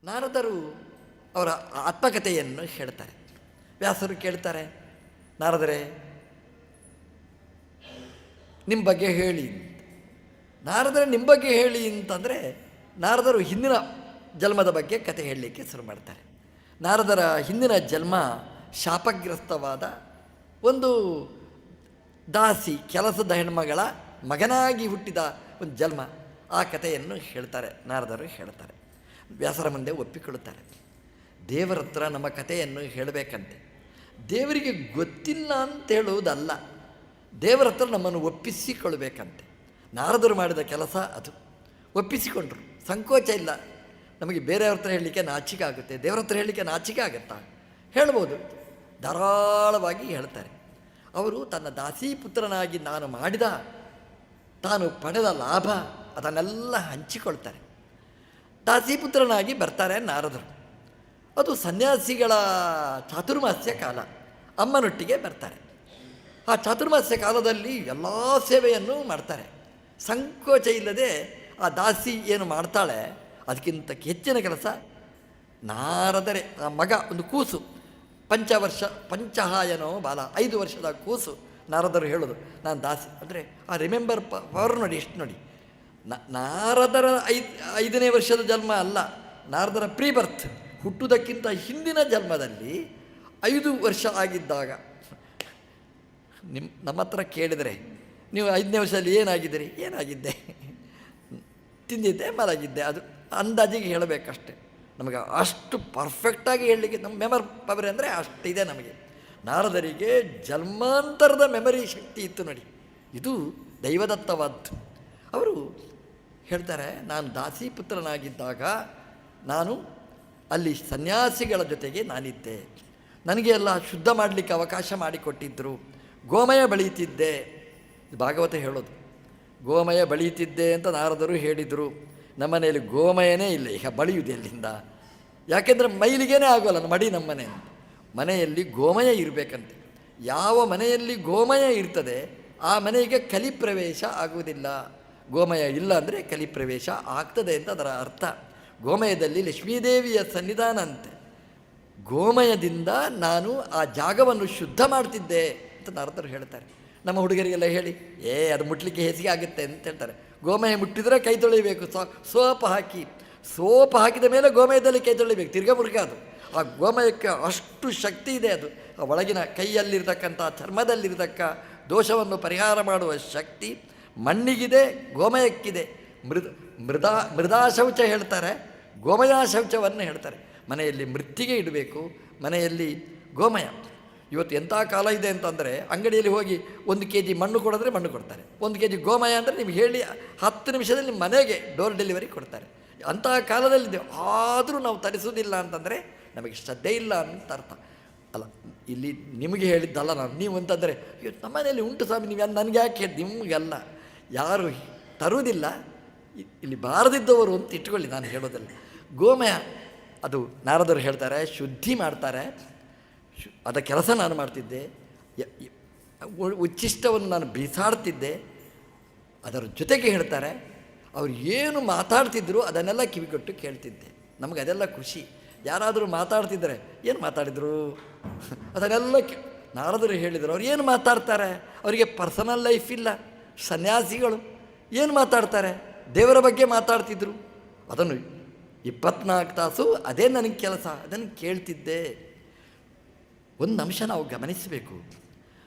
ನಾರದರು ಅವರ ಆತ್ಮಕಥೆಯನ್ನು ಹೇಳ್ತಾರೆ. ವ್ಯಾಸರು ಕೇಳ್ತಾರೆ, ನಾರದರೆ ನಿಮ್ಮ ಬಗ್ಗೆ ಹೇಳಿ. ನಾರದರೆ ನಿಮ್ಮ ಬಗ್ಗೆ ಹೇಳಿ ಅಂತಂದರೆ ನಾರದರು ಹಿಂದಿನ ಜನ್ಮದ ಬಗ್ಗೆ ಕತೆ ಹೇಳಲಿಕ್ಕೆ ಶುರು ಮಾಡ್ತಾರೆ. ನಾರದರ ಹಿಂದಿನ ಜನ್ಮ ಶಾಪಗ್ರಸ್ತವಾದ ಒಂದು ದಾಸಿ, ಕೆಲಸದ ಹೆಣ್ಮಗಳ ಮಗನಾಗಿ ಹುಟ್ಟಿದ ಒಂದು ಜನ್ಮ. ಆ ಕಥೆಯನ್ನು ಹೇಳ್ತಾರೆ, ನಾರದರು ಹೇಳ್ತಾರೆ. ವ್ಯಾಸರ ಮುಂದೆ ಒಪ್ಪಿಕೊಳ್ಳುತ್ತಾರೆ. ದೇವರ ಹತ್ರ ನಮ್ಮ ಕಥೆಯನ್ನು ಹೇಳಬೇಕಂತೆ. ದೇವರಿಗೆ ಗೊತ್ತಿಲ್ಲ ಅಂತ ಹೇಳುವುದಲ್ಲ, ದೇವರ ಹತ್ರ ನಮ್ಮನ್ನು ಒಪ್ಪಿಸಿಕೊಳ್ಬೇಕಂತೆ. ನಾರದರು ಮಾಡಿದ ಕೆಲಸ ಅದು. ಒಪ್ಪಿಸಿಕೊಂಡ್ರು, ಸಂಕೋಚ ಇಲ್ಲ. ನಮಗೆ ಬೇರೆಯವ್ರ ಹತ್ರ ಹೇಳಲಿಕ್ಕೆ ನಾಚಿಕೆ ಆಗುತ್ತೆ, ದೇವರ ಹತ್ರ ಹೇಳಲಿಕ್ಕೆ ನಾಚಿಕೆ ಆಗುತ್ತಾ? ಹೇಳ್ಬೋದು, ಧಾರಾಳವಾಗಿ ಹೇಳ್ತಾರೆ. ಅವರು ತನ್ನ ದಾಸೀಪುತ್ರನಾಗಿ ತಾನು ಪಡೆದ ಲಾಭ ಅದನ್ನೆಲ್ಲ ಹಂಚಿಕೊಳ್ತಾರೆ. ದಾಸೀಪುತ್ರನಾಗಿ ಬರ್ತಾರೆ ನಾರದರು. ಅದು ಸನ್ಯಾಸಿಗಳ ಚಾತುರ್ಮಾಸ್ಯ ಕಾಲ. ಅಮ್ಮನೊಟ್ಟಿಗೆ ಬರ್ತಾರೆ. ಆ ಚಾತುರ್ಮಾಸ್ಯ ಕಾಲದಲ್ಲಿ ಎಲ್ಲ ಸೇವೆಯನ್ನು ಮಾಡ್ತಾರೆ. ಸಂಕೋಚ ಇಲ್ಲದೆ ಆ ದಾಸಿ ಏನು ಮಾಡ್ತಾಳೆ ಅದಕ್ಕಿಂತ ಹೆಚ್ಚಿನ ಕೆಲಸ ನಾರದರೆ. ಆ ಮಗ, ಒಂದು ಕೂಸು, ಪಂಚಹಾಯನೋ ಬಾಲ, 5 ವರ್ಷದ ಕೂಸು. ನಾರದರು ಹೇಳೋದು, ನಾನು ದಾಸಿ ಅಂದರೆ ಆ ರಿಮೆಂಬರ್ ಪವರ್ ನೋಡಿ, ಎಷ್ಟು ನೋಡಿ. ನಾರದರ 5ನೇ ವರ್ಷದ ಜನ್ಮ ಅಲ್ಲ, ನಾರದರ ಬರ್ತ್, ಹುಟ್ಟುವುದಕ್ಕಿಂತ ಹಿಂದಿನ ಜನ್ಮದಲ್ಲಿ 5 ವರ್ಷ ಆಗಿದ್ದಾಗ ನಮ್ಮ ಹತ್ರ ಕೇಳಿದರೆ, ನೀವು 5ನೇ ವರ್ಷದಲ್ಲಿ ಏನಾಗಿದ್ದೆ? ತಿಂದಿದ್ದೆ, ಮಲಗಿದ್ದೆ. ಅದು ಅಂದಾಜಿಗೆ ಹೇಳಬೇಕಷ್ಟೆ. ನಮಗೆ ಅಷ್ಟು ಪರ್ಫೆಕ್ಟಾಗಿ ಹೇಳಲಿಕ್ಕೆ ನಮ್ಮ ಮೆಮರಿ ಪವರ್ ಅಂದರೆ ಅಷ್ಟಿದೆ ನಮಗೆ. ನಾರದರಿಗೆ ಜನ್ಮಾಂತರದ ಮೆಮರಿ ಶಕ್ತಿ ಇತ್ತು ನೋಡಿ. ಇದು ದೈವದತ್ತವಾದ್ದು. ಅವರು ಹೇಳ್ತಾರೆ, ನಾನು ದಾಸೀಪುತ್ರನಾಗಿದ್ದಾಗ ನಾನು ಅಲ್ಲಿ ಸನ್ಯಾಸಿಗಳ ಜೊತೆಗೆ ನಾನಿದ್ದೆ. ನನಗೆ ಎಲ್ಲ ಶುದ್ಧ ಮಾಡಲಿಕ್ಕೆ ಅವಕಾಶ ಮಾಡಿಕೊಟ್ಟಿದ್ದರು. ಗೋಮಯ ಬಳಿಯುತ್ತಿದ್ದೆ. ಭಾಗವತ ಹೇಳೋದು, ಗೋಮಯ ಬಳಿಯುತ್ತಿದ್ದೆ ಅಂತ ನಾರದರು ಹೇಳಿದರು. ನಮ್ಮನೆಯಲ್ಲಿ ಗೋಮಯನೇ ಇಲ್ಲ, ಈಗ ಬಳಿಯುವುದು ಎಲ್ಲಿಂದ? ಯಾಕೆಂದರೆ ಮೈಲಿಗೇನೇ ಆಗೋಲ್ಲ ಮಡಿ. ಮನೆಯಲ್ಲಿ ಗೋಮಯ ಇರಬೇಕಂತೆ. ಯಾವ ಮನೆಯಲ್ಲಿ ಗೋಮಯ ಇರ್ತದೆ ಆ ಮನೆಗೆ ಕಲಿಪ್ರವೇಶ ಆಗುವುದಿಲ್ಲ. ಗೋಮಯ ಇಲ್ಲ ಅಂದರೆ ಕಲಿಪ್ರವೇಶ ಆಗ್ತದೆ ಅಂತ ಅದರ ಅರ್ಥ. ಗೋಮಯದಲ್ಲಿ ಲಕ್ಷ್ಮೀದೇವಿಯ ಸನ್ನಿಧಾನ ಅಂತೆ. ಗೋಮಯದಿಂದ ನಾನು ಆ ಜಾಗವನ್ನು ಶುದ್ಧ ಮಾಡ್ತಿದ್ದೆ ಅಂತ ನಾರದರು ಹೇಳ್ತಾರೆ. ನಮ್ಮ ಹುಡುಗರಿಗೆಲ್ಲ ಹೇಳಿ, ಅದು ಮುಟ್ಲಿಕ್ಕೆ ಹೇಸಿಗೆ ಆಗುತ್ತೆ ಅಂತ ಹೇಳ್ತಾರೆ. ಗೋಮಯ ಮುಟ್ಟಿದರೆ ಕೈ ತೊಳಿಬೇಕು, ಸೋಪ್ ಹಾಕಿದ ಮೇಲೆ ಗೋಮಯದಲ್ಲಿ ಕೈ ತೊಳಿಬೇಕು, ತಿರ್ಗ ಅದು. ಆ ಗೋಮಯಕ್ಕೆ ಅಷ್ಟು ಶಕ್ತಿ ಇದೆ. ಅದು ಆ ಒಳಗಿನ ಕೈಯಲ್ಲಿರ್ತಕ್ಕಂಥ, ಚರ್ಮದಲ್ಲಿರ್ತಕ್ಕ ದೋಷವನ್ನು ಪರಿಹಾರ ಮಾಡುವ ಶಕ್ತಿ ಮಣ್ಣಿಗಿದೆ, ಗೋಮಯಕ್ಕಿದೆ. ಮೃದಾ ಶೌಚ ಹೇಳ್ತಾರೆ, ಗೋಮಯ ಶೌಚವನ್ನು ಹೇಳ್ತಾರೆ. ಮನೆಯಲ್ಲಿ ಮೃತ್ತಿಗೆ ಇಡಬೇಕು, ಮನೆಯಲ್ಲಿ ಗೋಮಯ. ಇವತ್ತು ಎಂಥ ಕಾಲ ಇದೆ ಅಂತಂದರೆ, ಅಂಗಡಿಯಲ್ಲಿ ಹೋಗಿ 1 kg ಮಣ್ಣು ಕೊಡಿದ್ರೆ ಮಣ್ಣು ಕೊಡ್ತಾರೆ, 1 kg ಗೋಮಯ ಅಂದರೆ ನಿಮ್ಗೆ ಹೇಳಿ 10 ನಿಮಿಷದಲ್ಲಿ ಮನೆಗೆ ಡೋರ್ ಡೆಲಿವರಿ ಕೊಡ್ತಾರೆ. ಅಂತಹ ಕಾಲದಲ್ಲಿದೆ. ಆದರೂ ನಾವು ತರಿಸೋದಿಲ್ಲ ಅಂತಂದರೆ ನಮಗೆ ಶ್ರದ್ಧೆ ಇಲ್ಲ ಅಂತ ಅರ್ಥ ಅಲ್ಲ. ಇಲ್ಲಿ ನಿಮಗೆ ಹೇಳಿದ್ದಲ್ಲ ನಾನು, ನೀವು ಅಂತಂದರೆ ನಮ್ಮ ಮನೆಯಲ್ಲಿ ಉಂಟು ಸ್ವಾಮಿ, ನೀವು ನನಗೆ ಯಾಕೆ ಹೇಳಿ? ನಿಮಗೆಲ್ಲ ಯಾರು ತರುವುದಿಲ್ಲ, ಇಲ್ಲಿ ಬಾರದಿದ್ದವರು ಅಂತ ಇಟ್ಕೊಳ್ಳಿ, ನಾನು ಹೇಳೋದಲ್ಲ. ಗೋಮಯ ಅದು ನಾರದರು ಹೇಳ್ತಾರೆ, ಶುದ್ಧಿ ಮಾಡ್ತಾರೆ. ಅದ ಕೆಲಸ ನಾನು ಮಾಡ್ತಿದ್ದೆ. ಉಚ್ಚಿಷ್ಟವನ್ನು ನಾನು ಬೀಸಾಡ್ತಿದ್ದೆ. ಅದರ ಜೊತೆಗೆ ಹೇಳ್ತಾರೆ, ಅವ್ರು ಏನು ಮಾತಾಡ್ತಿದ್ರು ಅದನ್ನೆಲ್ಲ ಕಿವಿಗೊಟ್ಟು ಕೇಳ್ತಿದ್ದೆ. ನಮಗೆ ಅದೆಲ್ಲ ಖುಷಿ. ಯಾರಾದರೂ ಮಾತಾಡ್ತಿದ್ದಾರೆ, ಏನು ಮಾತಾಡಿದರು ಅದನ್ನೆಲ್ಲ ನಾರದರು ಹೇಳಿದರು. ಅವ್ರು ಏನು ಮಾತಾಡ್ತಾರೆ? ಅವರಿಗೆ ಪರ್ಸನಲ್ ಲೈಫ್ ಇಲ್ಲ. ಸನ್ಯಾಸಿಗಳು ಏನು ಮಾತಾಡ್ತಾರೆ? ದೇವರ ಬಗ್ಗೆ ಮಾತಾಡ್ತಿದ್ರು. ಅದನ್ನು 24 ತಾಸು ಅದೇ ನನಗೆ ಕೆಲಸ, ಅದನ್ನು ಕೇಳ್ತಿದ್ದೆ. ಒಂದು ಅಂಶ ನಾವು ಗಮನಿಸಬೇಕು.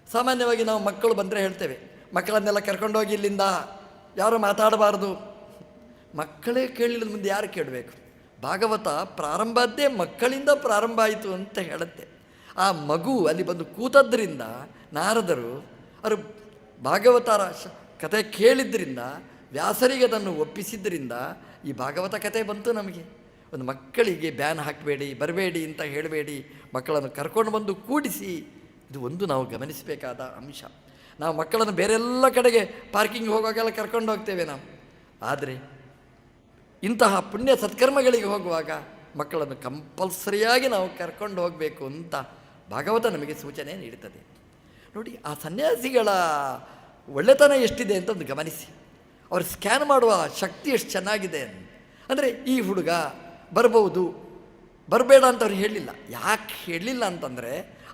ಸಾಮಾನ್ಯವಾಗಿ ನಾವು ಮಕ್ಕಳು ಬಂದರೆ ಹೇಳ್ತೇವೆ, ಮಕ್ಕಳನ್ನೆಲ್ಲ ಕರ್ಕೊಂಡೋಗಿ ಇಲ್ಲಿಂದ, ಯಾರು ಮಾತಾಡಬಾರ್ದು. ಮಕ್ಕಳೇ ಕೇಳಿದ ಮುಂದೆ ಯಾರು ಕೇಳಬೇಕು? ಭಾಗವತ ಪ್ರಾರಂಭದ್ದೇ ಮಕ್ಕಳಿಂದ ಪ್ರಾರಂಭ ಆಯಿತು ಅಂತ ಹೇಳುತ್ತೆ. ಆ ಮಗು ಅಲ್ಲಿ ಬಂದು ಕೂತದ್ರಿಂದ ನಾರದರು ಅವರು ಭಾಗವತರ ಕತೆ ಕೇಳಿದ್ರಿಂದ, ವ್ಯಾಸರಿಗೆ ಅದನ್ನು ಒಪ್ಪಿಸಿದ್ರಿಂದ ಈ ಭಾಗವತ ಕತೆ ಬಂತು ನಮಗೆ. ಒಂದು ಮಕ್ಕಳಿಗೆ ಬ್ಯಾನ್ ಹಾಕಬೇಡಿ, ಬರಬೇಡಿ ಅಂತ ಹೇಳಬೇಡಿ, ಮಕ್ಕಳನ್ನು ಕರ್ಕೊಂಡು ಬಂದು ಕೂಡಿಸಿ. ಇದು ಒಂದು ನಾವು ಗಮನಿಸಬೇಕಾದ ಅಂಶ. ನಾವು ಮಕ್ಕಳನ್ನು ಬೇರೆಲ್ಲ ಕಡೆಗೆ ಪಾರ್ಕಿಂಗ್ ಹೋಗುವಾಗೆಲ್ಲ ಕರ್ಕೊಂಡು ಹೋಗ್ತೇವೆ ನಾವು. ಆದರೆ ಇಂತಹ ಪುಣ್ಯ ಸತ್ಕರ್ಮಗಳಿಗೆ ಹೋಗುವಾಗ ಮಕ್ಕಳನ್ನು ಕಂಪಲ್ಸರಿಯಾಗಿ ನಾವು ಕರ್ಕೊಂಡು ಹೋಗಬೇಕು ಅಂತ ಭಾಗವತ ನಮಗೆ ಸೂಚನೆ ನೀಡುತ್ತದೆ. ನೋಡಿ, ಆ ಸನ್ಯಾಸಿಗಳ ಒಳ್ಳೆತನ ಎಷ್ಟಿದೆ ಅಂತ ಒಂದು ಗಮನಿಸಿ. ಅವರು ಸ್ಕ್ಯಾನ್ ಮಾಡುವ ಶಕ್ತಿ ಎಷ್ಟು ಚೆನ್ನಾಗಿದೆ ಅಂದರೆ, ಈ ಹುಡುಗ ಬರ್ಬೋದು, ಬರಬೇಡ ಅಂತ ಅವ್ರು ಹೇಳಲಿಲ್ಲ. ಯಾಕೆ ಹೇಳಲಿಲ್ಲ ಅಂತಂದರೆ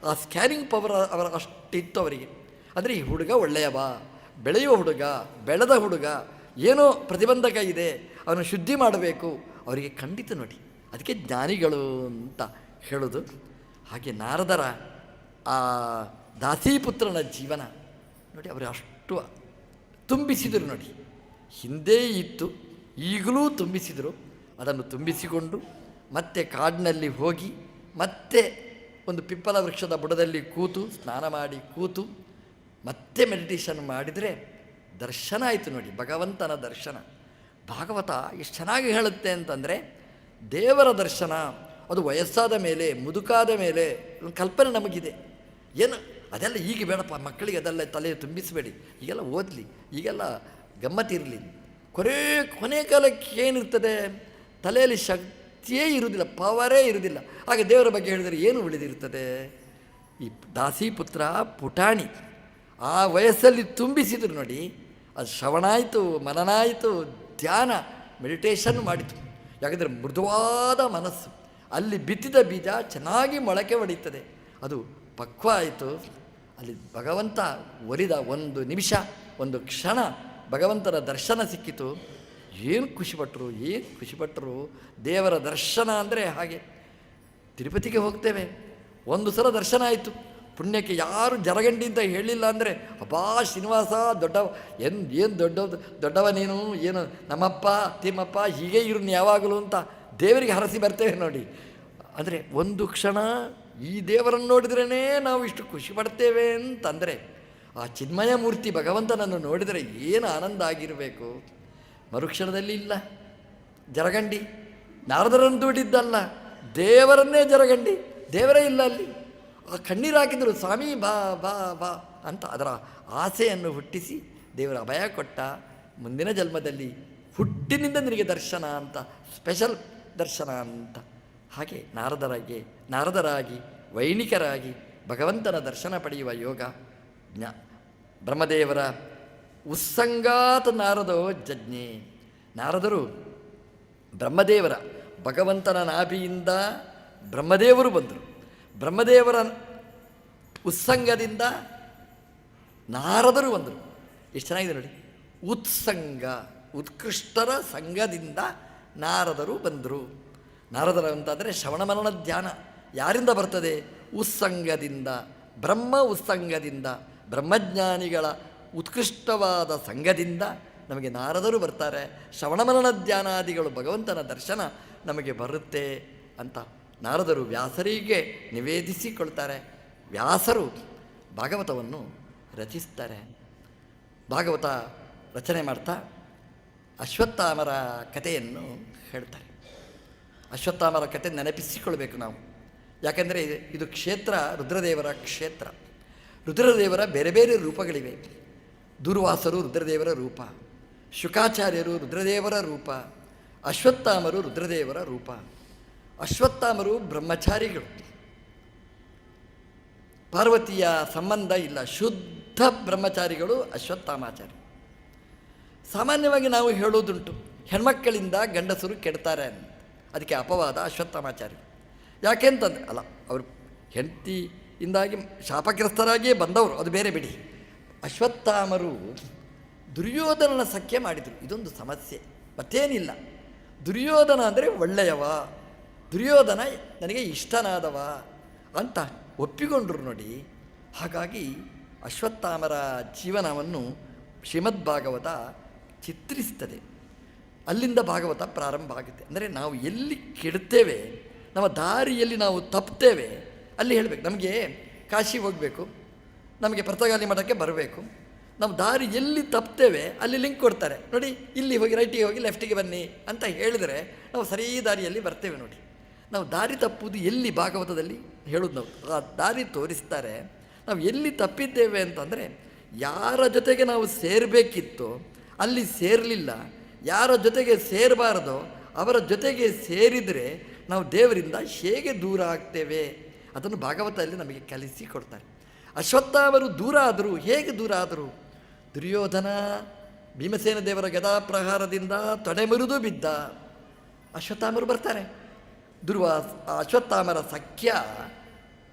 ಆ ಸ್ಕ್ಯಾನಿಂಗ್ ಪವರ್ ಅವರ ಅಷ್ಟಿತ್ತು ಅವರಿಗೆ. ಅಂದರೆ ಈ ಹುಡುಗ ಒಳ್ಳೆಯವ, ಬೆಳೆಯುವ ಹುಡುಗ, ಬೆಳೆದ ಹುಡುಗ, ಏನೋ ಪ್ರತಿಬಂಧಕ ಇದೆ, ಅವನು ಶುದ್ಧಿ ಮಾಡಬೇಕು, ಅವರಿಗೆ ಖಂಡಿತ ನೋಡಿ. ಅದಕ್ಕೆ ಜ್ಞಾನಿಗಳು ಅಂತ ಹೇಳೋದು. ಹಾಗೆ ನಾರದರ ಆ ದಾಸೀಪುತ್ರನ ಜೀವನ ನೋಡಿ, ಅವರು ಅಷ್ಟು ತುಂಬಿಸಿದರು ನೋಡಿ. ಹಿಂದೆ ಇತ್ತು, ಈಗಲೂ ತುಂಬಿಸಿದರು. ಅದನ್ನು ತುಂಬಿಸಿಕೊಂಡು ಮತ್ತೆ ಕಾಡಿನಲ್ಲಿ ಹೋಗಿ ಮತ್ತೆ ಒಂದು ಪಿಪ್ಪಲ ವೃಕ್ಷದ ಬುಡದಲ್ಲಿ ಕೂತು ಸ್ನಾನ ಮಾಡಿ ಕೂತು ಮತ್ತೆ ಮೆಡಿಟೇಷನ್ ಮಾಡಿದರೆ ದರ್ಶನ ಆಯಿತು ನೋಡಿ, ಭಗವಂತನ ದರ್ಶನ. ಭಾಗವತ ಎಷ್ಟು ಚೆನ್ನಾಗಿ ಹೇಳುತ್ತೆ ಅಂತಂದರೆ, ದೇವರ ದರ್ಶನ ಅದು ವಯಸ್ಸಾದ ಮೇಲೆ, ಮುದುಕಾದ ಮೇಲೆ ಒಂದು ಕಲ್ಪನೆ ನಮಗಿದೆ. ಏನು ಅದೆಲ್ಲ ಈಗ ಬೇಡಪ್ಪ, ಮಕ್ಕಳಿಗೆ ಅದೆಲ್ಲ ತಲೆ ತುಂಬಿಸಬೇಡಿ, ಈಗೆಲ್ಲ ಓದಲಿ, ಈಗೆಲ್ಲ ಗಮ್ಮತ್ತಿರಲಿ. ಕೊನೆ ಕಾಲಕ್ಕೆ ಏನಿರ್ತದೆ, ತಲೆಯಲ್ಲಿ ಶಕ್ತಿಯೇ ಇರುವುದಿಲ್ಲ, ಪವರೇ ಇರುವುದಿಲ್ಲ. ಹಾಗೆ ದೇವರ ಬಗ್ಗೆ ಹೇಳಿದರೆ ಏನು ಉಳಿದಿರ್ತದೆ? ಈ ದಾಸೀಪುತ್ರ ಪುಟಾಣಿ ಆ ವಯಸ್ಸಲ್ಲಿ ತುಂಬಿಸಿದ್ರು ನೋಡಿ, ಅದು ಶ್ರವಣ ಆಯಿತು, ಮನನ ಆಯಿತು, ಧ್ಯಾನ ಮೆಡಿಟೇಷನ್ ಮಾಡಿತು. ಯಾಕಂದರೆ ಮೃದುವಾದ ಮನಸ್ಸು, ಅಲ್ಲಿ ಬಿತ್ತಿದ ಬೀಜ ಚೆನ್ನಾಗಿ ಮೊಳಕೆ ಹೊಡೆಯುತ್ತದೆ, ಅದು ಪಕ್ವ ಆಯಿತು. ಅಲ್ಲಿ ಭಗವಂತ ಒಲಿದ ಒಂದು ನಿಮಿಷ, ಒಂದು ಕ್ಷಣ ಭಗವಂತನ ದರ್ಶನ ಸಿಕ್ಕಿತು. ಏನು ಖುಷಿಪಟ್ಟರು. ದೇವರ ದರ್ಶನ ಅಂದರೆ ಹಾಗೆ. ತಿರುಪತಿಗೆ ಹೋಗ್ತೇವೆ, ಒಂದು ಸಲ ದರ್ಶನ ಆಯಿತು, ಪುಣ್ಯಕ್ಕೆ ಯಾರು ಜರಗಂಡಿ ಅಂತ ಹೇಳಿಲ್ಲ ಅಂದರೆ, ಅಬ್ಬಾ ಶ್ರೀನಿವಾಸ ಏನು ದೊಡ್ಡವ ನೀನು, ಏನು ನಮ್ಮಪ್ಪ ತಿಮ್ಮಪ್ಪ ಹೀಗೆ ಇರು ಯಾವಾಗಲೂ ಅಂತ ದೇವರಿಗೆ ಹರಸಿ ಬರ್ತೇವೆ ನೋಡಿ. ಅಂದರೆ ಒಂದು ಕ್ಷಣ ಈ ದೇವರನ್ನು ನೋಡಿದ್ರೇ ನಾವು ಇಷ್ಟು ಖುಷಿ ಪಡ್ತೇವೆ ಅಂತಂದರೆ, ಆ ಚಿನ್ಮಯ ಮೂರ್ತಿ ಭಗವಂತನನ್ನು ನೋಡಿದರೆ ಏನು ಆನಂದ ಆಗಿರಬೇಕು. ಮರುಕ್ಷಣದಲ್ಲಿ ಇಲ್ಲ ಜರಗಂಡಿ, ನಾರದರನ್ನು ದುಡಿದ್ದಲ್ಲ, ದೇವರನ್ನೇ ಜರಗಂಡಿ, ದೇವರೇ ಇಲ್ಲ ಅಲ್ಲಿ. ಆ ಕಣ್ಣೀರು ಹಾಕಿದರು, ಸ್ವಾಮಿ ಬಾ ಬಾ ಬಾ ಅಂತ ಅದರ ಆಸೆಯನ್ನು ಹುಟ್ಟಿಸಿ ದೇವರ ಅಭಯ ಕೊಟ್ಟ. ಮುಂದಿನ ಜನ್ಮದಲ್ಲಿ ಹುಟ್ಟಿನಿಂದ ನಿನಗೆ ದರ್ಶನ ಅಂತ, ಸ್ಪೆಷಲ್ ದರ್ಶನ ಅಂತ. ಹಾಗೆ ನಾರದರಾಗಿ ವೈಣಿಕರಾಗಿ ಭಗವಂತನ ದರ್ಶನ ಪಡೆಯುವ ಯೋಗ. ಬ್ರಹ್ಮದೇವರ ಉತ್ಸಂಗಾತ್ ನಾರದೋ ಜಜ್ಞೆ. ನಾರದರು ಬ್ರಹ್ಮದೇವರ ಭಗವಂತನ ನಾಭಿಯಿಂದ ಬ್ರಹ್ಮದೇವರು ಬಂದರು, ಬ್ರಹ್ಮದೇವರ ಉತ್ಸಂಗದಿಂದ ನಾರದರು ಬಂದರು. ಎಷ್ಟು ಚೆನ್ನಾಗಿದೆ ನೋಡಿ, ಉತ್ಸಂಗ, ಉತ್ಕೃಷ್ಟರ ಸಂಘದಿಂದ ನಾರದರು ಬಂದರು. ನಾರದರ ಅಂತಂದರೆ ಶ್ರವಣ ಮನನ ಧ್ಯಾನ ಯಾರಿಂದ ಬರ್ತದೆ? ಉತ್ಸಂಗದಿಂದ, ಬ್ರಹ್ಮ ಉತ್ಸಂಗದಿಂದ, ಬ್ರಹ್ಮಜ್ಞಾನಿಗಳ ಉತ್ಕೃಷ್ಟವಾದ ಸಂಘದಿಂದ ನಮಗೆ ನಾರದರು ಬರ್ತಾರೆ. ಶ್ರವಣ ಮನನ ಧ್ಯಾನಾದಿಗಳು ಭಗವಂತನ ದರ್ಶನ ನಮಗೆ ಬರುತ್ತೆ ಅಂತ ನಾರದರು ವ್ಯಾಸರಿಗೆ ನಿವೇದಿಸಿಕೊಳ್ತಾರೆ. ವ್ಯಾಸರು ಭಾಗವತವನ್ನು ರಚಿಸ್ತಾರೆ. ಭಾಗವತ ರಚನೆ ಮಾಡ್ತಾ ಅಶ್ವತ್ಥಾಮರ ಕಥೆಯನ್ನು ಹೇಳ್ತಾರೆ. ಅಶ್ವತ್ಥಾಮರ ಕಥೆ ನೆನಪಿಸಿಕೊಳ್ಬೇಕು ನಾವು. ಯಾಕೆಂದರೆ ಇದು ಕ್ಷೇತ್ರ ರುದ್ರದೇವರ ಕ್ಷೇತ್ರ. ರುದ್ರದೇವರ ಬೇರೆ ಬೇರೆ ರೂಪಗಳಿವೆ. ದುರ್ವಾಸರು ರುದ್ರದೇವರ ರೂಪ, ಶುಕಾಚಾರ್ಯರು ರುದ್ರದೇವರ ರೂಪ, ಅಶ್ವತ್ಥಾಮರು ರುದ್ರದೇವರ ರೂಪ. ಅಶ್ವತ್ಥಾಮರು ಬ್ರಹ್ಮಚಾರಿಗಳು, ಪಾರ್ವತಿಯ ಸಂಬಂಧ ಇಲ್ಲ, ಶುದ್ಧ ಬ್ರಹ್ಮಚಾರಿಗಳು ಅಶ್ವತ್ಥಾಮಾಚಾರ್ಯ. ಸಾಮಾನ್ಯವಾಗಿ ನಾವು ಹೇಳೋದುಂಟು, ಹೆಣ್ಮಕ್ಕಳಿಂದ ಗಂಡಸರು ಕೆಡ್ತಾರೆ ಅಂತ. ಅದಕ್ಕೆ ಅಪವಾದ ಅಶ್ವತ್ಥಾಮಾಚಾರ್ಯ. ಯಾಕೆಂತಂದರೆ ಅಲ್ಲ, ಅವರು ಹೆಂಡತಿಯಿಂದಾಗಿ ಶಾಪಗ್ರಸ್ತರಾಗಿಯೇ ಬಂದವರು, ಅದು ಬೇರೆ ಬಿಡಿ. ಅಶ್ವತ್ಥಾಮರು ದುರ್ಯೋಧನನ ಸಖ್ಯ ಮಾಡಿದರು, ಇದೊಂದು ಸಮಸ್ಯೆ, ಮತ್ತೇನಿಲ್ಲ. ದುರ್ಯೋಧನ ಅಂದರೆ ಒಳ್ಳೆಯವ, ದುರ್ಯೋಧನ ನನಗೆ ಇಷ್ಟನಾದವ ಅಂತ ಒಪ್ಪಿಕೊಂಡ್ರು ನೋಡಿ. ಹಾಗಾಗಿ ಅಶ್ವತ್ಥಾಮರ ಜೀವನವನ್ನು ಶ್ರೀಮದ್ ಭಾಗವತ ಚಿತ್ರಿಸ್ತದೆ. ಅಲ್ಲಿಂದ ಭಾಗವತ ಪ್ರಾರಂಭ ಆಗುತ್ತೆ. ಅಂದರೆ ನಾವು ಎಲ್ಲಿ ಕೆಡ್ತೇವೆ, ನಮ್ಮ ದಾರಿಯಲ್ಲಿ ನಾವು ತಪ್ಪುತ್ತೇವೆ ಅಲ್ಲಿ ಹೇಳಬೇಕು. ನಮಗೆ ಕಾಶಿ ಹೋಗಬೇಕು, ನಮಗೆ ಪರ್ತಗಾಲಿ ಮಠಕ್ಕೆ ಬರಬೇಕು, ನಾವು ದಾರಿ ಎಲ್ಲಿ ತಪ್ಪುತ್ತೇವೆ ಅಲ್ಲಿ ಲಿಂಕ್ ಕೊಡ್ತಾರೆ ನೋಡಿ, ಇಲ್ಲಿ ಹೋಗಿ ರೈಟಿಗೆ ಹೋಗಿ ಲೆಫ್ಟಿಗೆ ಬನ್ನಿ ಅಂತ ಹೇಳಿದರೆ ನಾವು ಸರಿ ದಾರಿಯಲ್ಲಿ ಬರ್ತೇವೆ ನೋಡಿ. ನಾವು ದಾರಿ ತಪ್ಪುವುದು ಎಲ್ಲಿ ಭಾಗವತದಲ್ಲಿ ಹೇಳೋದು, ನಾವು ಆ ದಾರಿ ತೋರಿಸ್ತಾರೆ. ನಾವು ಎಲ್ಲಿ ತಪ್ಪಿದ್ದೇವೆ ಅಂತಂದರೆ, ಯಾರ ಜೊತೆಗೆ ನಾವು ಸೇರಬೇಕಿತ್ತು ಅಲ್ಲಿ ಸೇರಲಿಲ್ಲ, ಯಾರ ಜೊತೆಗೆ ಸೇರಬಾರ್ದೋ ಅವರ ಜೊತೆಗೆ ಸೇರಿದರೆ ನಾವು ದೇವರಿಂದ ಹೇಗೆ ದೂರ ಆಗ್ತೇವೆ ಅದನ್ನು ಭಾಗವತದಲ್ಲಿ ನಮಗೆ ಕಲಿಸಿಕೊಡ್ತಾರೆ. ಅಶ್ವತ್ಥಾಮರು ದೂರ ಆದರು. ಹೇಗೆ ದೂರ ಆದರು? ದುರ್ಯೋಧನ ಭೀಮಸೇನ ದೇವರ ಗದಾ ಪ್ರಹಾರದಿಂದ ತೊಡೆ ಮುರಿದು ಬಿದ್ದ. ಅಶ್ವತ್ಥಾಮರು ಬರ್ತಾರೆ, ಅಶ್ವತ್ಥಾಮರ ಸಖ್ಯ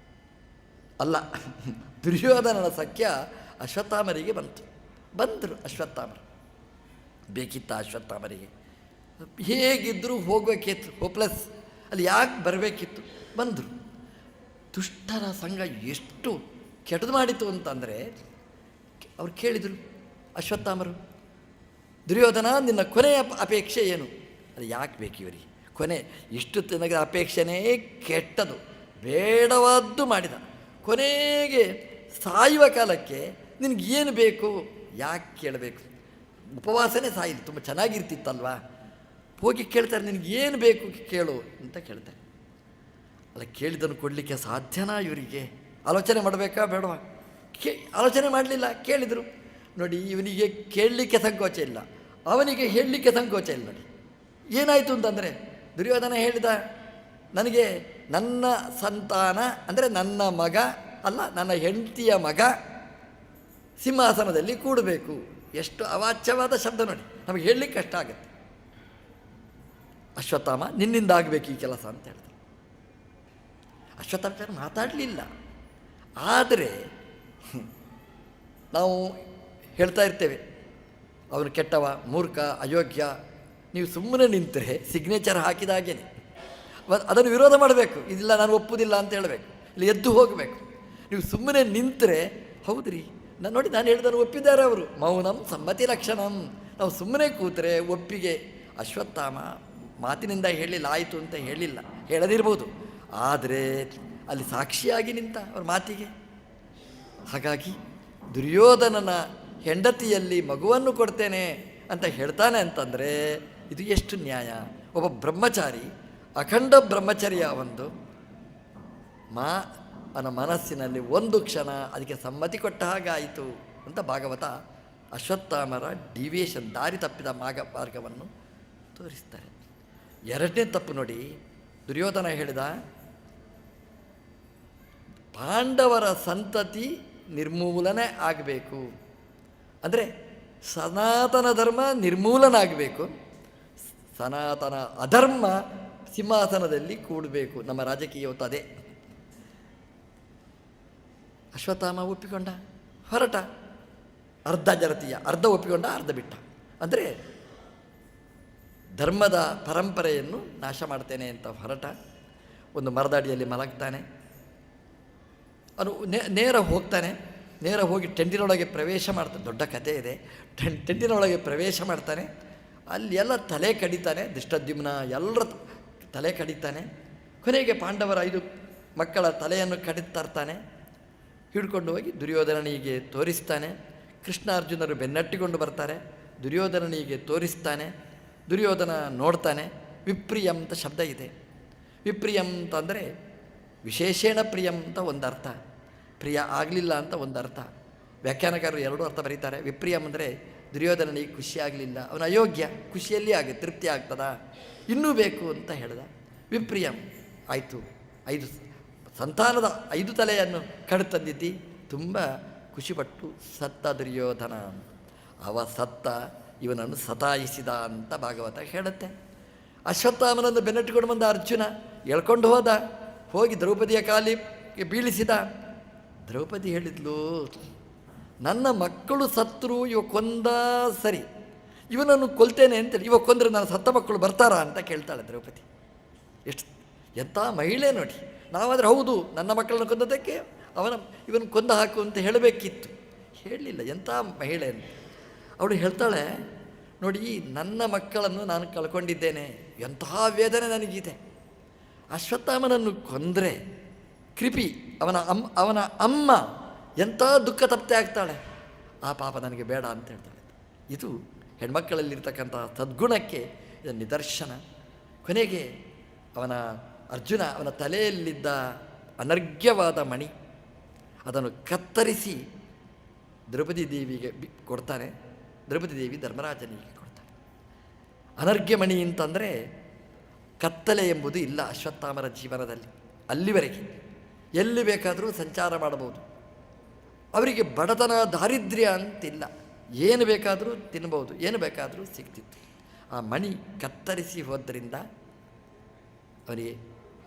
ಅಲ್ಲ, ದುರ್ಯೋಧನನ ಸಖ್ಯ ಅಶ್ವತ್ಥಾಮರಿಗೆ ಬಂದರು ಅಶ್ವತ್ಥಾಮರು. ಬೇಕಿತ್ತ ಅಶ್ವತ್ಥಾಮರಿಗೆ? ಹೇಗಿದ್ದರೂ ಹೋಗಬೇಕಿತ್ತು, ಹೋಪ್ಲೆಸ್, ಅಲ್ಲಿ ಯಾಕೆ ಬರಬೇಕಿತ್ತು? ಬಂದರು. ದುಷ್ಟರ ಸಂಘ ಎಷ್ಟು ಕೆಟ್ಟದು ಮಾಡಿತು ಅಂತಂದರೆ, ಅವ್ರು ಕೇಳಿದರು ಅಶ್ವತ್ಥಾಮರು, ದುರ್ಯೋಧನ ನಿನ್ನ ಕೊನೆಯ ಅಪೇಕ್ಷೆ ಏನು? ಅದು ಯಾಕೆ ಬೇಕು ಇವರಿಗೆ ಕೊನೆ? ಇಷ್ಟು ತನಕ ಅಪೇಕ್ಷೆನೇ ಕೆಟ್ಟದು, ಬೇಡವಾದ್ದು ಮಾಡಿದ. ಕೊನೆಗೆ ಸಾಯುವ ಕಾಲಕ್ಕೆ ನಿನಗೇನು ಬೇಕು ಯಾಕೆ ಕೇಳಬೇಕು? ಉಪವಾಸನೇ ಸಾಯಿಲಿ, ತುಂಬ ಚೆನ್ನಾಗಿರ್ತಿತ್ತಲ್ವಾ? ಹೋಗಿ ಕೇಳ್ತಾರೆ, ನಿನಗೇನು ಬೇಕು ಕೇಳು ಅಂತ ಕೇಳ್ತಾರೆ. ಅಲ್ಲ, ಕೇಳಿದನ್ನು ಕೊಡಲಿಕ್ಕೆ ಸಾಧ್ಯನಾ ಇವರಿಗೆ? ಆಲೋಚನೆ ಮಾಡಬೇಕಾ ಬೇಡವಾ? ಆಲೋಚನೆ ಮಾಡಲಿಲ್ಲ, ಕೇಳಿದರು. ನೋಡಿ, ಇವನಿಗೆ ಕೇಳಲಿಕ್ಕೆ ಸಂಕೋಚ ಇಲ್ಲ, ಅವನಿಗೆ ಹೇಳಲಿಕ್ಕೆ ಸಂಕೋಚ ಇಲ್ಲ. ನೋಡಿ ಏನಾಯಿತು ಅಂತಂದರೆ, ದುರ್ಯೋಧನ ಹೇಳಿದ, ನನಗೆ ನನ್ನ ಸಂತಾನ ಅಂದರೆ ನನ್ನ ಮಗ ಅಲ್ಲ, ನನ್ನ ಹೆಂಡತಿಯ ಮಗ ಸಿಂಹಾಸನದಲ್ಲಿ ಕೂಡಬೇಕು. ಎಷ್ಟು ಅವಾಚ್ಯವಾದ ಶಬ್ದ ನೋಡಿ, ನಮಗೆ ಹೇಳಲಿಕ್ಕೆ ಕಷ್ಟ ಆಗುತ್ತೆ. ಅಶ್ವತ್ಥಾಮ, ನಿನ್ನಿಂದ ಆಗಬೇಕು ಈ ಕೆಲಸ ಅಂತ ಹೇಳ್ತಾರೆ. ಅಶ್ವತ್ಥಾಮ ಮಾತಾಡಲಿಲ್ಲ. ಆದರೆ ನಾವು ಹೇಳ್ತಾ ಇರ್ತೇವೆ, ಅವನು ಕೆಟ್ಟವ, ಮೂರ್ಖ, ಅಯೋಗ್ಯ. ನೀವು ಸುಮ್ಮನೆ ನಿಂತರೆ ಸಿಗ್ನೇಚರ್ ಹಾಕಿದಾಗೇನೆ ಅದನ್ನು ವಿರೋಧ ಮಾಡಬೇಕು. ಇದಿಲ್ಲ, ನಾನು ಒಪ್ಪುವುದಿಲ್ಲ ಅಂತ ಹೇಳಬೇಕು, ಇಲ್ಲಿ ಎದ್ದು ಹೋಗಬೇಕು. ನೀವು ಸುಮ್ಮನೆ ನಿಂತರೆ, ಹೌದ್ರಿ ನೋಡಿ ನಾನು ಹೇಳಿದನ್ನು ಒಪ್ಪಿದ್ದಾರೆ ಅವರು, ಮೌನಂ ಸಮ್ಮತಿ ಲಕ್ಷಣಂ. ನಾವು ಸುಮ್ಮನೆ ಕೂತರೆ ಒಪ್ಪಿಗೆ. ಅಶ್ವತ್ಥಾಮ ಮಾತಿನಿಂದ ಹೇಳಿಲ್ಲ, ಆಯಿತು ಅಂತ ಹೇಳಿಲ್ಲ, ಹೇಳದಿರ್ಬೋದು, ಆದರೆ ಅಲ್ಲಿ ಸಾಕ್ಷಿಯಾಗಿ ನಿಂತ ಅವ್ರ ಮಾತಿಗೆ. ಹಾಗಾಗಿ ದುರ್ಯೋಧನನ ಹೆಂಡತಿಯಲ್ಲಿ ಮಗುವನ್ನು ಕೊಡ್ತೇನೆ ಅಂತ ಹೇಳ್ತಾನೆ ಅಂತಂದರೆ ಇದು ಎಷ್ಟು ನ್ಯಾಯ? ಒಬ್ಬ ಬ್ರಹ್ಮಚಾರಿ, ಅಖಂಡ ಬ್ರಹ್ಮಚರ್ಯ ಒಂದು ಅವನ ಮನಸ್ಸಿನಲ್ಲಿ ಒಂದು ಕ್ಷಣ ಅದಕ್ಕೆ ಸಮ್ಮತಿ ಕೊಟ್ಟ ಹಾಗಾಯಿತು ಅಂತ ಭಾಗವತ ಅಶ್ವತ್ಥಾಮರ ಡಿವಿಯೇಷನ್, ದಾರಿ ತಪ್ಪಿದ ಮಾರ್ಗವನ್ನು ತೋರಿಸ್ತಾರೆ. ಎರಡನೇ ತಪ್ಪು ನೋಡಿ, ದುರ್ಯೋಧನ ಹೇಳಿದ ಪಾಂಡವರ ಸಂತತಿ ನಿರ್ಮೂಲನೆ ಆಗಬೇಕು, ಅಂದರೆ ಸನಾತನ ಧರ್ಮ ನಿರ್ಮೂಲನ ಆಗಬೇಕು, ಸನಾತನ ಅಧರ್ಮ ಸಿಂಹಾಸನದಲ್ಲಿ ಕೂಡಬೇಕು. ನಮ್ಮ ರಾಜಕೀಯ ಅದೇ. ಅಶ್ವತ್ಥಾಮ ಒಪ್ಪಿಕೊಂಡ, ಹೊರಟ. ಅರ್ಧ ಜರತೀಯ, ಅರ್ಧ ಒಪ್ಪಿಕೊಂಡ, ಅರ್ಧ ಬಿಟ್ಟ. ಅಂದರೆ ಧರ್ಮದ ಪರಂಪರೆಯನ್ನು ನಾಶ ಮಾಡ್ತೇನೆ ಅಂತ ಹೊರಟ. ಒಂದು ಮರದಡಿಯಲ್ಲಿ ಮಲಗ್ತಾನೆ. ಅವನು ನೇರ ಹೋಗ್ತಾನೆ. ನೇರ ಹೋಗಿ ಟೆಂಟಿನೊಳಗೆ ಪ್ರವೇಶ ಮಾಡ್ತಾನೆ. ದೊಡ್ಡ ಕಥೆ ಇದೆ. ಟೆಂಟಿನೊಳಗೆ ಪ್ರವೇಶ ಮಾಡ್ತಾನೆ. ಅಲ್ಲಿ ಎಲ್ಲ ತಲೆ ಕಡಿತಾನೆ. ಧೃಷ್ಟದ್ಯುಮ್ನ ಎಲ್ಲರ ತಲೆ ಕಡಿತಾನೆ. ಕೊನೆಗೆ ಪಾಂಡವರ 5 ಮಕ್ಕಳ ತಲೆಯನ್ನು ಕಡಿದು ತರ್ತಾನೆ. ಹಿಡ್ಕೊಂಡು ಹೋಗಿ ದುರ್ಯೋಧನನಿಗೆ ತೋರಿಸ್ತಾನೆ. ಕೃಷ್ಣ ಅರ್ಜುನರು ಬೆನ್ನಟ್ಟಿಕೊಂಡು ಬರ್ತಾರೆ. ದುರ್ಯೋಧನನಿಗೆ ತೋರಿಸ್ತಾನೆ. ದುರ್ಯೋಧನ ನೋಡ್ತಾನೆ. ವಿಪ್ರಿಯಂ ಅಂತ ಶಬ್ದ ಇದೆ. ವಿಪ್ರಿಯಂ ಅಂತಂದರೆ ವಿಶೇಷೇಣ ಪ್ರಿಯಂ ಅಂತ ಒಂದು ಅರ್ಥ, ಪ್ರಿಯ ಆಗಲಿಲ್ಲ ಅಂತ ಒಂದು ಅರ್ಥ. ವ್ಯಾಖ್ಯಾನಕಾರರು 2 ಅರ್ಥ ಬರೀತಾರೆ. ವಿಪ್ರಿಯಂ ಅಂದರೆ ದುರ್ಯೋಧನನಿಗೆ ಖುಷಿ ಆಗಲಿಲ್ಲ, ಅವನ ಅಯೋಗ್ಯ, ಖುಷಿಯಲ್ಲಿ ಆಗುತ್ತೆ, ತೃಪ್ತಿ ಆಗ್ತದಾ, ಇನ್ನೂ ಬೇಕು ಅಂತ ಹೇಳ್ದ. ವಿಪ್ರಿಯಂ ಆಯಿತು, 5 ಸಂತಾನದ 5 ತಲೆಯನ್ನು ಕಡ್ತಂದಿದ್ದಿ, ತುಂಬ ಖುಷಿಪಟ್ಟು ಸತ್ತ ದುರ್ಯೋಧನ. ಅವ ಸತ್ತ, ಇವನನ್ನು ಸತಾಯಿಸಿದ ಅಂತ ಭಾಗವತ ಹೇಳುತ್ತೆ. ಅಶ್ವತ್ಥಾಮನನ್ನು ಬೆನ್ನಟ್ಟಿಕೊಂಡು ಬಂದ ಅರ್ಜುನ ಎಳ್ಕೊಂಡು ಹೋದ. ಹೋಗಿ ದ್ರೌಪದಿಯ ಕಾಲಿಗೆ ಬೀಳಿಸಿದ. ದ್ರೌಪದಿ ಹೇಳಿದ್ಲು, ನನ್ನ ಮಕ್ಕಳು ಸತ್ರು, ಇವ ಕೊಂದ ಸರಿ, ಇವನನ್ನು ಕೊಲ್ತೇನೆ ಅಂತೇಳಿ. ಇವ ಕೊಂದರೆ ನನ್ನ ಸತ್ತ ಮಕ್ಕಳು ಬರ್ತಾರಾ ಅಂತ ಕೇಳ್ತಾಳೆ ದ್ರೌಪದಿ. ಎಷ್ಟು ಎಂಥ ಮಹಿಳೆ ನೋಡಿ. ನಾವಾದರೆ ಹೌದು, ನನ್ನ ಮಕ್ಕಳನ್ನು ಕೊಂದದ್ದಕ್ಕೆ ಇವನು ಕೊಂದ ಹಾಕು ಅಂತ ಹೇಳಬೇಕಿತ್ತು, ಹೇಳಲಿಲ್ಲ. ಎಂಥ ಮಹಿಳೆ ಅಂತ ಅವಳು ಹೇಳ್ತಾಳೆ. ನೋಡಿ, ನನ್ನ ಮಕ್ಕಳನ್ನು ನಾನು ಕಳ್ಕೊಂಡಿದ್ದೇನೆ, ಎಂತಹ ವೇದನೆ ನನಗಿದೆ. ಅಶ್ವತ್ಥಾಮನನ್ನು ಕೊಂದರೆ ಕೃಪಿ ಅವನ ಅಮ್ಮ ಎಂಥ ದುಃಖ ತಪ್ತೆ ಆಗ್ತಾಳೆ. ಆ ಪಾಪ ನನಗೆ ಬೇಡ ಅಂತ ಹೇಳ್ತಾಳೆ. ಇದು ಹೆಣ್ಮಕ್ಕಳಲ್ಲಿರ್ತಕ್ಕಂಥ ಸದ್ಗುಣಕ್ಕೆ ಇದು ನಿದರ್ಶನ. ಕೊನೆಗೆ ಅರ್ಜುನ ಅವನ ತಲೆಯಲ್ಲಿದ್ದ ಅನರ್ಘ್ಯವಾದ ಮಣಿ ಅದನ್ನು ಕತ್ತರಿಸಿ ದ್ರೌಪದಿ ದೇವಿಗೆ ಕೊಡ್ತಾನೆ. ದ್ರೌಪದಿ ದೇವಿ ಧರ್ಮರಾಜನಿಗೆ ಕೊಡ್ತಾನೆ. ಅನರ್ಘ್ಯ ಮಣಿ ಅಂತಂದರೆ ಕತ್ತಲೆ ಎಂಬುದು ಇಲ್ಲ ಅಶ್ವತ್ಥಾಮರ ಜೀವನದಲ್ಲಿ. ಅಲ್ಲಿವರೆಗೆ ಎಲ್ಲಿ ಬೇಕಾದರೂ ಸಂಚಾರ ಮಾಡಬಹುದು. ಅವರಿಗೆ ಬಡತನ, ದಾರಿದ್ರ್ಯ ಅಂತಿಲ್ಲ. ಏನು ಬೇಕಾದರೂ ತಿನ್ಬೋದು, ಏನು ಬೇಕಾದರೂ ಸಿಗ್ತಿತ್ತು. ಆ ಮಣಿ ಕತ್ತರಿಸಿ ಹೋದ್ದರಿಂದ ಅವರಿಗೆ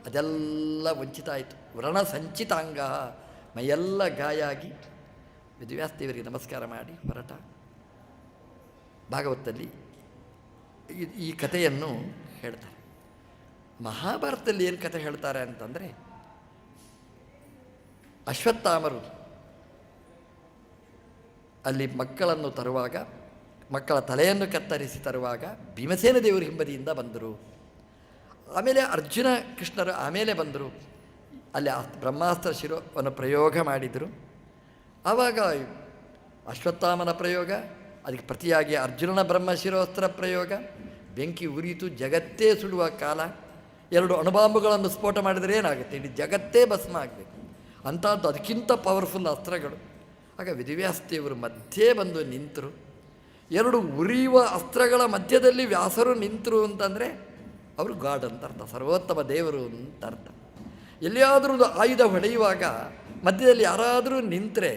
ಅದೆಲ್ಲ ವಂಚಿತ ಆಯಿತು. ವ್ರಣ ಸಂಚಿತಾಂಗ, ಮೈಯೆಲ್ಲ ಗಾಯ ಆಗಿ ವೇದವ್ಯಾಸದೇವರಿಗೆ ನಮಸ್ಕಾರ ಮಾಡಿ ಹೊರಟ. ಭಾಗವತದಲ್ಲಿ ಈ ಕಥೆಯನ್ನು ಹೇಳ್ತಾರೆ. ಮಹಾಭಾರತದಲ್ಲಿ ಏನು ಕಥೆ ಹೇಳ್ತಾರೆ ಅಂತಂದರೆ, ಅಶ್ವತ್ಥಾಮರು ಅಲ್ಲಿ ಮಕ್ಕಳನ್ನು ತರುವಾಗ, ಮಕ್ಕಳ ತಲೆಯನ್ನು ಕತ್ತರಿಸಿ ತರುವಾಗ ಭೀಮಸೇನ ದೇವರು ಹಿಂಬದಿಯಿಂದ ಬಂದರು. ಆಮೇಲೆ ಅರ್ಜುನ ಕೃಷ್ಣರು ಆಮೇಲೆ ಬಂದರು. ಅಲ್ಲಿ ಬ್ರಹ್ಮಾಸ್ತ್ರ ಶಿರೋವನ್ನು ಪ್ರಯೋಗ ಮಾಡಿದರು. ಆವಾಗ ಅಶ್ವತ್ಥಾಮನ ಪ್ರಯೋಗ, ಅದಕ್ಕೆ ಪ್ರತಿಯಾಗಿ ಅರ್ಜುನನ ಬ್ರಹ್ಮಶಿರೋಸ್ತ್ರ ಪ್ರಯೋಗ, ಬೆಂಕಿ ಉರಿಯಿತು, ಜಗತ್ತೇ ಸುಡುವ ಕಾಲ. 2 ಅಣುಬಾಂಬುಗಳನ್ನು ಸ್ಫೋಟ ಮಾಡಿದರೆ ಏನಾಗುತ್ತೆ? ಇಡೀ ಜಗತ್ತೇ ಭಸ್ಮ ಆಗಬೇಕು. ಅಂಥದ್ದು ಅದಕ್ಕಿಂತ ಪವರ್ಫುಲ್ ಅಸ್ತ್ರಗಳು. ಆಗ ವೇದವ್ಯಾಸದೇವರು ಮಧ್ಯೆ ಬಂದು ನಿಂತರು. 2 ಉರಿಯುವ ಅಸ್ತ್ರಗಳ ಮಧ್ಯದಲ್ಲಿ ವ್ಯಾಸರು ನಿಂತರು ಅಂತಂದರೆ ಅವರು ಗಾಡ್ ಅಂತ ಅರ್ಥ, ಸರ್ವೋತ್ತಮ ದೇವರು ಅಂತ ಅರ್ಥ. ಎಲ್ಲಿಯಾದರೂ ಒಂದು ಆಯುಧ ಹೊಡೆಯುವಾಗ ಮಧ್ಯದಲ್ಲಿ ಯಾರಾದರೂ ನಿಂತರೆ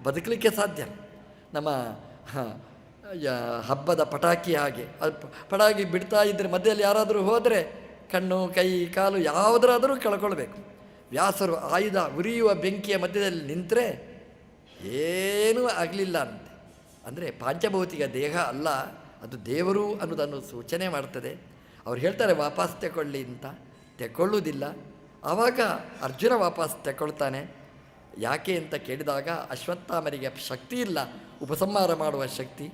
ಬದುಕಲಿಕ್ಕೆ ಸಾಧ್ಯ. ನಮ್ಮ ಹಬ್ಬದ ಪಟಾಕಿ ಹಾಗೆ, ಅದು ಪಟಾಕಿ ಬಿಡ್ತಾ ಇದ್ದರೆ ಮಧ್ಯದಲ್ಲಿ ಯಾರಾದರೂ ಹೋದರೆ ಕಣ್ಣು ಕೈ ಕಾಲು ಯಾವುದರಾದರೂ ಕಳ್ಕೊಳ್ಬೇಕು. ವ್ಯಾಸರು ಆಯುಧ ಉರಿಯುವ ಬೆಂಕಿಯ ಮಧ್ಯದಲ್ಲಿ ನಿಂತರೆ ಏನೂ ಆಗಲಿಲ್ಲ ಅಂತೆ. ಅಂದರೆ ಪಾಂಚಭೌತಿಕ ದೇಹ ಅಲ್ಲ, ಅದು ದೇವರು ಅನ್ನೋದನ್ನು ಸೂಚನೆ ಮಾಡ್ತದೆ. ಅವ್ರು ಹೇಳ್ತಾರೆ ವಾಪಸ್ ತೆಗೊಳ್ಳಿ ಅಂತ, ತೆಗೊಳ್ಳುವುದಿಲ್ಲ. ಆವಾಗ ಅರ್ಜುನ ವಾಪಸ್ ತೆಗೊಳ್ತಾನೆ. ಯಾಕೆ ಅಂತ ಕೇಳಿದಾಗ ಅಶ್ವತ್ಥಾಮರಿಗೆ ಶಕ್ತಿ ಇಲ್ಲ ಉಪಸಂಹಾರ ಮಾಡುವ ಶಕ್ತಿ,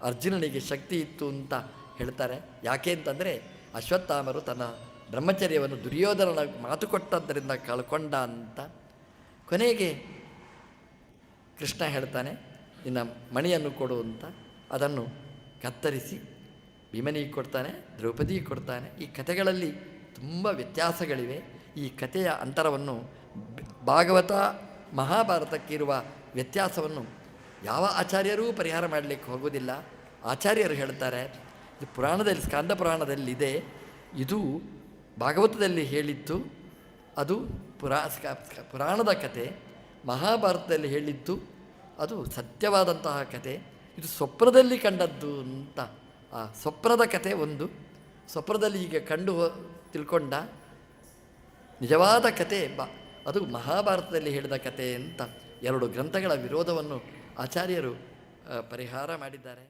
ಅರ್ಜುನನಿಗೆ ಶಕ್ತಿ ಇತ್ತು ಅಂತ ಹೇಳ್ತಾರೆ. ಯಾಕೆ ಅಂತಂದರೆ ಅಶ್ವತ್ಥಾಮರು ತನ್ನ ಬ್ರಹ್ಮಚರ್ಯವನ್ನು ದುರ್ಯೋಧನನ ಮಾತು ಕೊಟ್ಟದ್ದರಿಂದ ಕಳ್ಕೊಂಡ ಅಂತ. ಕೊನೆಗೆ ಕೃಷ್ಣ ಹೇಳ್ತಾನೆ, ನಿನ್ನ ಮಣಿಯನ್ನು ಕೊಡು ಅಂತ. ಅದನ್ನು ಕತ್ತರಿಸಿ ಭೀಮನಿಗೆ ಕೊಡ್ತಾನೆ, ದ್ರೌಪದಿಗೆ ಕೊಡ್ತಾನೆ. ಈ ಕಥೆಗಳಲ್ಲಿ ತುಂಬ ವ್ಯತ್ಯಾಸಗಳಿವೆ. ಈ ಕಥೆಯ ಅಂತರವನ್ನು, ಭಾಗವತ ಮಹಾಭಾರತಕ್ಕಿರುವ ವ್ಯತ್ಯಾಸವನ್ನು ಯಾವ ಆಚಾರ್ಯರೂ ಪರಿಹಾರ ಮಾಡಲಿಕ್ಕೆ ಹೋಗೋದಿಲ್ಲ. ಆಚಾರ್ಯರು ಹೇಳ್ತಾರೆ, ಇದು ಪುರಾಣದಲ್ಲಿ, ಸ್ಕಾಂದ ಪುರಾಣದಲ್ಲಿದೆ, ಇದು ಭಾಗವತದಲ್ಲಿ ಹೇಳಿದ್ದು ಅದು ಪುರಾಣದ ಕತೆ, ಮಹಾಭಾರತದಲ್ಲಿ ಹೇಳಿದ್ದು ಅದು ಸತ್ಯವಾದಂತಹ ಕತೆ, ಇದು ಸ್ವಪ್ನದಲ್ಲಿ ಕಂಡದ್ದು ಅಂತ. ಆ ಸ್ವಪ್ನದ ಕತೆ ಒಂದು, ಸ್ವಪ್ನದಲ್ಲಿ ಈಗ ಕಂಡು ತಿಳ್ಕೊಂಡ ನಿಜವಾದ ಕತೆ ಅದು ಮಹಾಭಾರತದಲ್ಲಿ ಹೇಳಿದ ಕತೆ ಅಂತ 2 ಗ್ರಂಥಗಳ ವಿರೋಧವನ್ನು ಆಚಾರ್ಯರು ಪರಿಹಾರ ಮಾಡಿದ್ದಾರೆ.